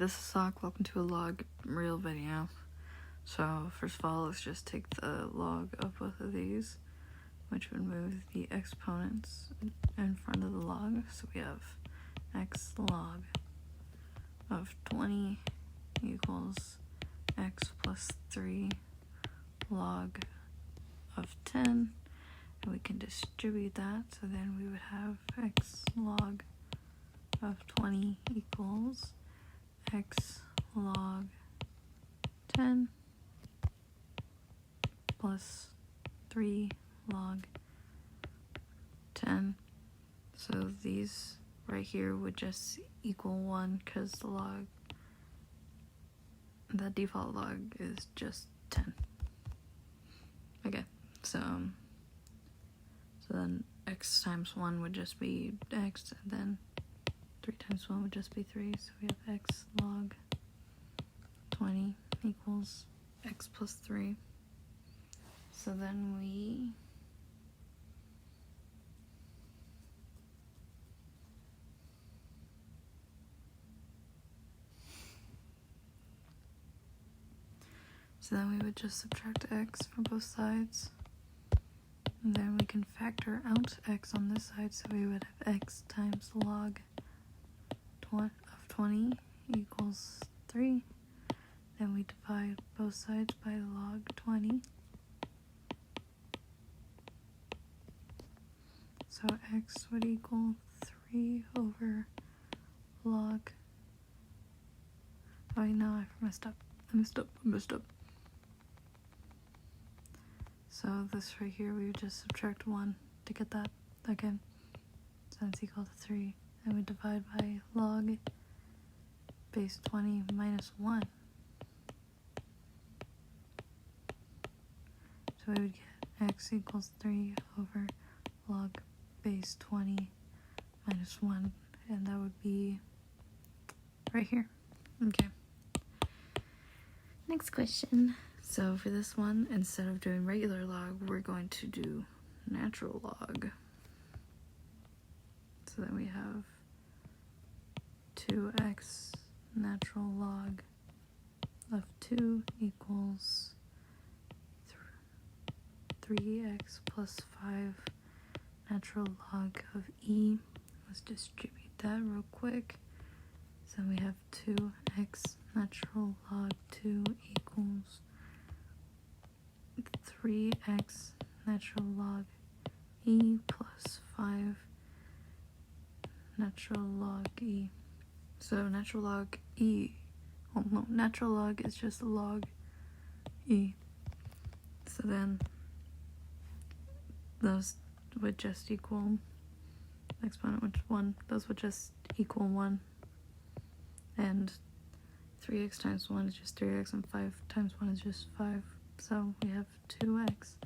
This is Sock, welcome to a log real video. So first of all, let's just take the log of both of these, which would move the exponents in front of the log. So we have x log of 20 equals x plus 3 log of 10. And we can distribute that, so then we would have x log of 20 equals x log 10 plus 3 log 10. So these right here would just equal 1 because the default log is just 10. Okay, so then x times 1 would just be x, and then 3 times 1 would just be 3, so we have x log 20 equals x plus 3. So then we would just subtract x from both sides. And then we can factor out x on this side, so we would have x times log of 20 equals 3. Then we divide both sides by log 20. So x would equal 3 over log. Oh wait, no, I messed up. So this right here, we would just subtract 1 to get that again. So that's equal to 3. And we divide by log base 20 minus 1. So we would get x equals 3 over log base 20 minus 1. And that would be right here. Okay. Next question. So for this one, instead of doing regular log, we're going to do natural log. So then we have 2x natural log of 2 equals 3x plus 5 natural log of e. Let's distribute that real quick. So we have 2x natural log 2 equals 3x natural log e plus 5 natural log e. So natural log e, oh no, natural log is just log e. So then those would just equal, exponent which 1, those would just equal 1. And 3x times 1 is just 3x, and 5 times 1 is just 5. So we have 2x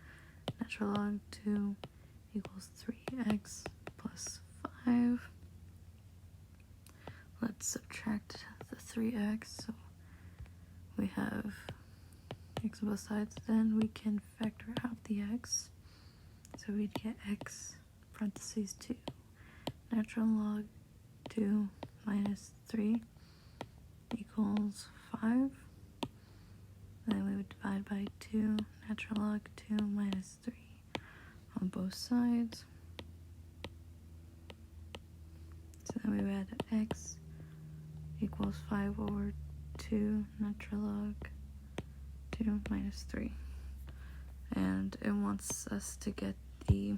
natural log 2 equals 3x plus 5. Let's subtract the 3x. So we have x on both sides. Then we can factor out the x. So we'd get x parentheses 2 natural log 2 minus 3 equals 5. Then we would divide by 2 natural log 2 minus 3 on both sides. So then we would add x equals 5 over 2 natural log 2 minus 3. And it wants us to get the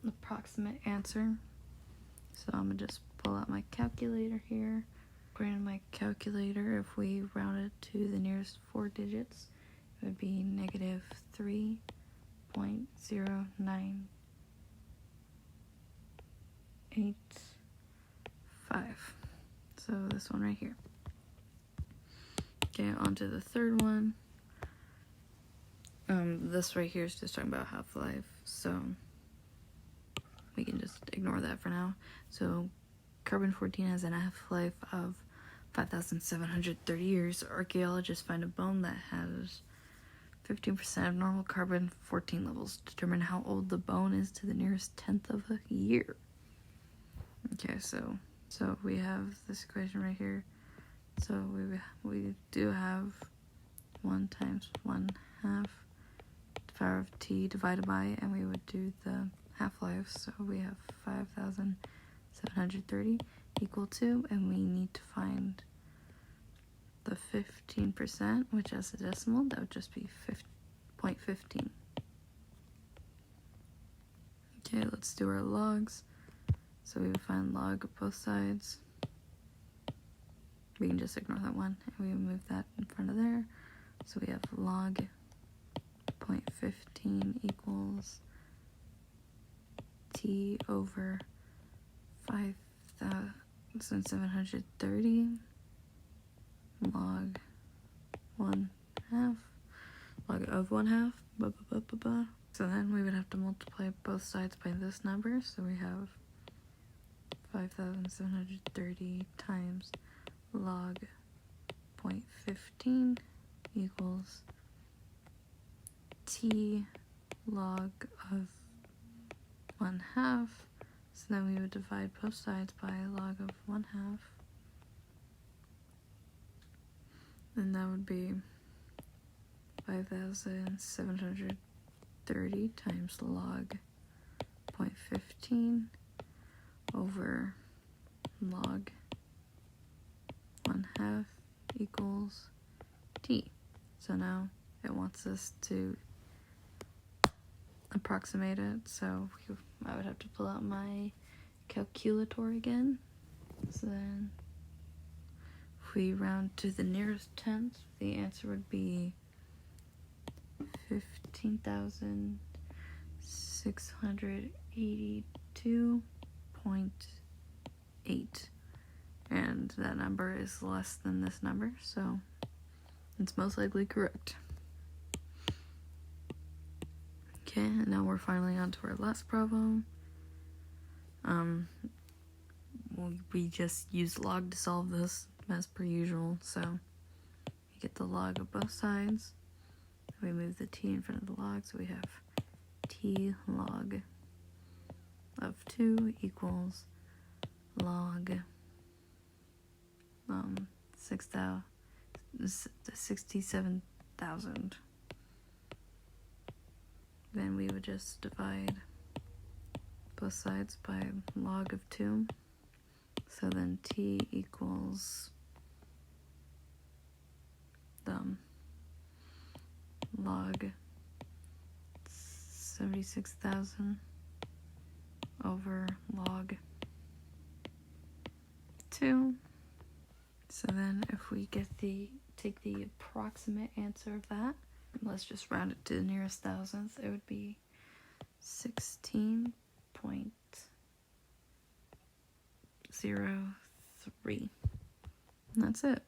approximate answer. So I'm going to just pull out my calculator here. According to my calculator, if we round it to the nearest 4 digits, it would be negative 3.0985. So this one right here. Okay, on to the third one. This right here is just talking about half-life, so we can just ignore that for now. So carbon-14 has a half-life of 5,730 years. Archaeologists find a bone that has 15% of normal carbon-14 levels. Determine how old the bone is to the nearest tenth of a year. Okay, so So we have this equation right here. So we do have 1 times 1/2 the power of t divided by, and we would do the half-life. So we have 5,730 equal to, and we need to find the 15%, which as a decimal, that would just be 0.15. Okay, let's do our logs. So we would find log of both sides. We can just ignore that one, and we move that in front of there. So we have log 0.15 equals t over 5,730 log 1/2, log of 1/2, blah, blah, blah, blah, blah. So then we would have to multiply both sides by this number. So we have 5,730 times log 0.15 equals t log of 1/2. So then we would divide both sides by log of 1/2. And that would be 5,730 times log 0.15 over log 1/2 equals t. So now it wants us to approximate it, so I would have to pull out my calculator again. So then if we round to the nearest tenth, the answer would be 15,682.8. And that number is less than this number, so it's most likely correct. Okay, and now we're finally on to our last problem. We just use log to solve this as per usual, so you get the log of both sides. We move the t in front of the log, so we have t log of 2 equals log 67,000. Then we would just divide both sides by log of 2. So then t equals log 76,000 over log 2. So then if we take the approximate answer of that, let's just round it to the nearest thousandth, it would be 16.03. And that's it.